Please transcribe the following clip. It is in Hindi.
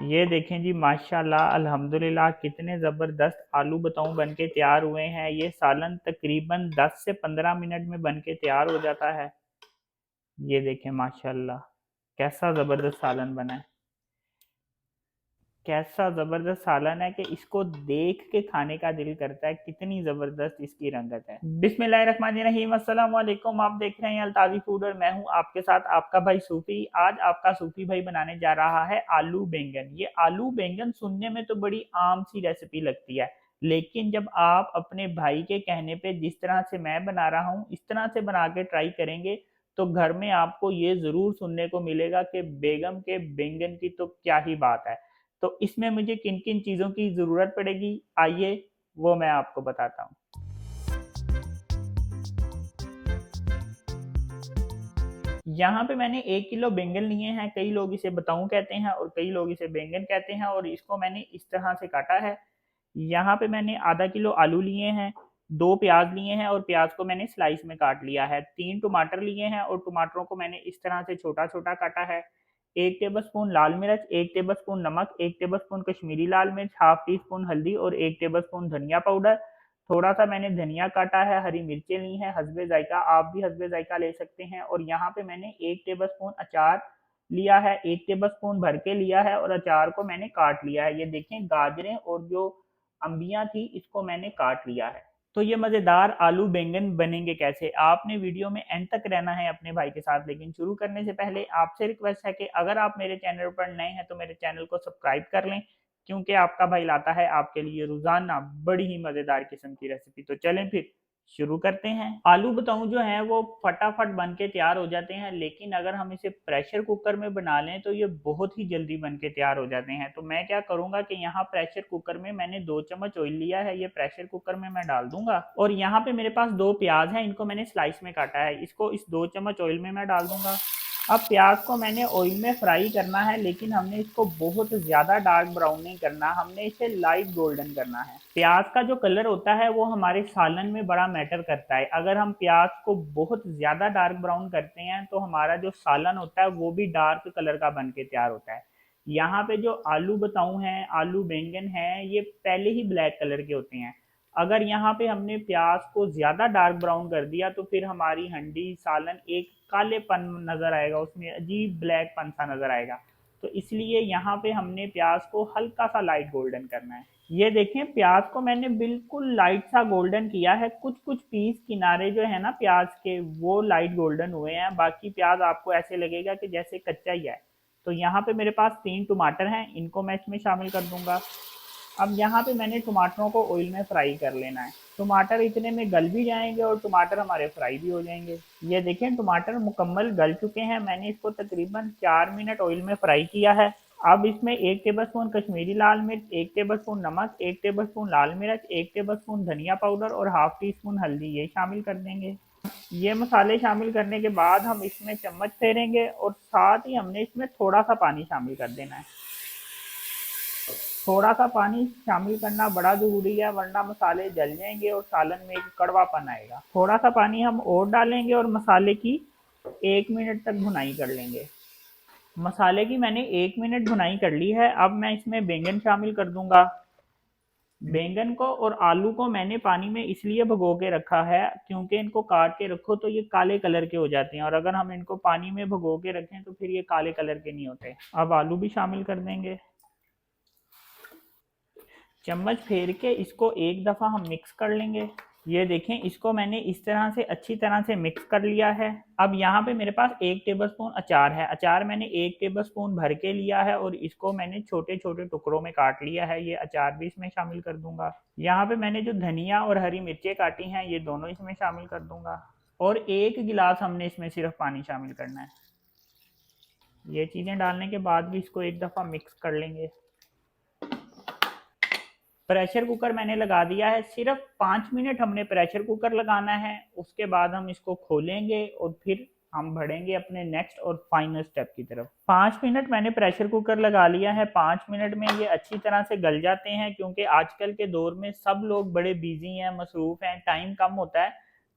ये देखें जी, माशाल्लाह अल्हम्दुलिल्लाह कितने ज़बरदस्त आलू बताऊं बन के तैयार हुए हैं। ये सालन तकरीबन 10 से 15 मिनट में बन के तैयार हो जाता है। ये देखें माशाल्लाह कैसा ज़बरदस्त सालन बना है। कैसा ज़बरदस्त सालन है कि इसको देख के खाने का दिल करता है। कितनी ज़बरदस्त इसकी रंगत है। बिस्मिल्लाहिर्रहमानिर्रहीम, अस्सलाम वालेकुम। आप देख रहे हैं अल्ताज़ी फूड और मैं हूं आपके साथ आपका भाई सूफी। आज आपका सूफी भाई बनाने जा रहा है आलू बैंगन। ये आलू बैंगन सुनने में तो बड़ी आम सी रेसिपी लगती है, लेकिन जब आप अपने भाई के कहने पे जिस तरह से मैं बना रहा हूँ इस तरह से बना के ट्राई करेंगे तो घर में आपको ये ज़रूर सुनने को मिलेगा कि बेगम के बैंगन की तो क्या ही बात है। तो इसमें मुझे किन किन चीज़ों की ज़रूरत पड़ेगी, आइए वो मैं आपको बताता हूँ। यहाँ पे मैंने 1 किलो बैंगन लिए हैं। कई लोग इसे बताऊँ कहते हैं और कई लोग इसे बैंगन कहते हैं, और इसको मैंने इस तरह से काटा है। यहाँ पे मैंने आधा किलो आलू लिए हैं, 2 प्याज लिए हैं और प्याज को मैंने स्लाइस में काट लिया है। 3 टमाटर लिए हैं और टमाटरों को मैंने इस तरह से छोटा-छोटा काटा है। 1 टेबलस्पून लाल मिर्च, 1 टेबलस्पून नमक, 1 टेबलस्पून कश्मीरी लाल मिर्च, हाफ टी स्पून हल्दी और 1 टेबलस्पून धनिया पाउडर। थोड़ा-सा मैंने धनिया काटा है, हरी मिर्चें ली हैं हस्बे ज़ायक़ा, आप भी हस्बे ज़ायक़ा ले सकते हैं। और यहाँ पे मैंने 1 टेबलस्पून अचार लिया है, 1 टेबलस्पून भर के लिया है और अचार को मैंने काट लिया है। ये देखें गाजरें और जो अम्बियाँ थी इसको मैंने काट लिया है। तो ये मज़ेदार आलू बैंगन बनेंगे कैसे, आपने वीडियो में एंड तक रहना है अपने भाई के साथ। लेकिन शुरू करने से पहले आपसे रिक्वेस्ट है कि अगर आप मेरे चैनल पर नए हैं तो मेरे चैनल को सब्सक्राइब कर लें, क्योंकि आपका भाई लाता है आपके लिए रोजाना बड़ी ही मजेदार किस्म की रेसिपी। तो चलें फिर शुरू करते हैं। आलू बताऊं जो है वो फटाफट बन के तैयार हो जाते हैं, लेकिन अगर हम इसे प्रेशर कुकर में बना लें तो ये बहुत ही जल्दी बन के तैयार हो जाते हैं। तो मैं क्या करूंगा कि यहाँ प्रेशर कुकर में मैंने 2 चम्मच ऑयल लिया है, ये प्रेशर कुकर में मैं डाल दूंगा। और यहाँ पे मेरे पास 2 प्याज हैं, इनको मैंने स्लाइस में काटा है, इसको इस 2 चम्मच ऑयल में मैं डाल दूंगा। अब प्याज को मैंने ऑयल में फ्राई करना है, लेकिन हमने इसको बहुत ज़्यादा डार्क ब्राउन नहीं करना, हमने इसे लाइट गोल्डन करना है। प्याज का जो कलर होता है वो हमारे सालन में बड़ा मैटर करता है। अगर हम प्याज को बहुत ज़्यादा डार्क ब्राउन करते हैं तो हमारा जो सालन होता है वो भी डार्क कलर का बन के तैयार होता है। यहाँ पे जो आलू बताऊँ हैं, आलू बैंगन हैं, ये पहले ही ब्लैक कलर के होते हैं। अगर यहाँ पे हमने प्याज को ज़्यादा डार्क ब्राउन कर दिया तो फिर हमारी हंडी सालन एक कालेपन नज़र आएगा, उसमें अजीब ब्लैक पन सा नज़र आएगा। तो इसलिए यहाँ पे हमने प्याज को हल्का सा लाइट गोल्डन करना है। ये देखें प्याज को मैंने बिल्कुल लाइट सा गोल्डन किया है। कुछ कुछ पीस किनारे जो है ना प्याज के वो लाइट गोल्डन हुए हैं, बाकी प्याज आपको ऐसे लगेगा कि जैसे कच्चा ही है। तो यहाँ पे मेरे पास 3 टमाटर हैं, इनको मैं इसमें शामिल कर दूंगा। अब यहाँ पे मैंने टमाटरों को ऑयल में फ्राई कर लेना है। टमाटर इतने में गल भी जाएंगे और टमाटर हमारे फ्राई भी हो जाएंगे। ये देखें टमाटर मुकम्मल गल चुके हैं, मैंने इसको तकरीबन 4 मिनट ऑयल में फ्राई किया है। अब इसमें 1 टेबलस्पून कश्मीरी लाल मिर्च, 1 टेबलस्पून नमक, 1 टेबलस्पून लाल मिर्च, 1 टेबलस्पून धनिया पाउडर और हाफ टी स्पून हल्दी ये शामिल कर देंगे। ये मसाले शामिल करने के बाद हम इसमें चम्मच फेरेंगे और साथ ही हमने इसमें थोड़ा सा पानी शामिल कर देना है। थोड़ा सा पानी शामिल करना बड़ा ज़रूरी है, वरना मसाले जल जाएंगे और सालन में एक कड़वापन आएगा। थोड़ा सा पानी हम और डालेंगे और मसाले की 1 मिनट तक भुनाई कर लेंगे। मसाले की मैंने 1 मिनट भुनाई कर ली है। अब मैं इसमें बैंगन शामिल कर दूंगा। बैंगन को और आलू को मैंने पानी में इसलिए भगो के रखा है क्योंकि इनको काट के रखो तो ये काले कलर के हो जाते हैं, और अगर हम इनको पानी में भगो के रखें तो फिर ये काले कलर के नहीं होते। अब आलू भी शामिल कर देंगे। चम्मच फेर के इसको एक दफ़ा हम मिक्स कर लेंगे। ये देखें इसको मैंने इस तरह से अच्छी तरह से मिक्स कर लिया है। अब यहाँ पे मेरे पास 1 टेबलस्पून अचार है, अचार मैंने 1 टेबलस्पून भर के लिया है और इसको मैंने छोटे छोटे टुकड़ों में काट लिया है। ये अचार भी इसमें शामिल कर दूंगा। यहाँ पे मैंने जो धनिया और हरी मिर्चें काटी हैं ये दोनों इसमें शामिल कर दूंगा, और 1 गिलास हमने इसमें सिर्फ पानी शामिल करना है। ये चीज़ें डालने के बाद भी इसको एक दफ़ा मिक्स कर लेंगे। प्रेशर कुकर मैंने लगा दिया है, सिर्फ 5 मिनट हमने प्रेशर कुकर लगाना है। उसके बाद हम इसको खोलेंगे और फिर हम बढ़ेंगे अपने नेक्स्ट और फाइनल स्टेप की तरफ। 5 मिनट मैंने प्रेशर कुकर लगा लिया है। 5 मिनट में ये अच्छी तरह से गल जाते हैं, क्योंकि आजकल के दौर में सब लोग बड़े बिजी हैं, मसरूफ हैं, टाइम कम होता है।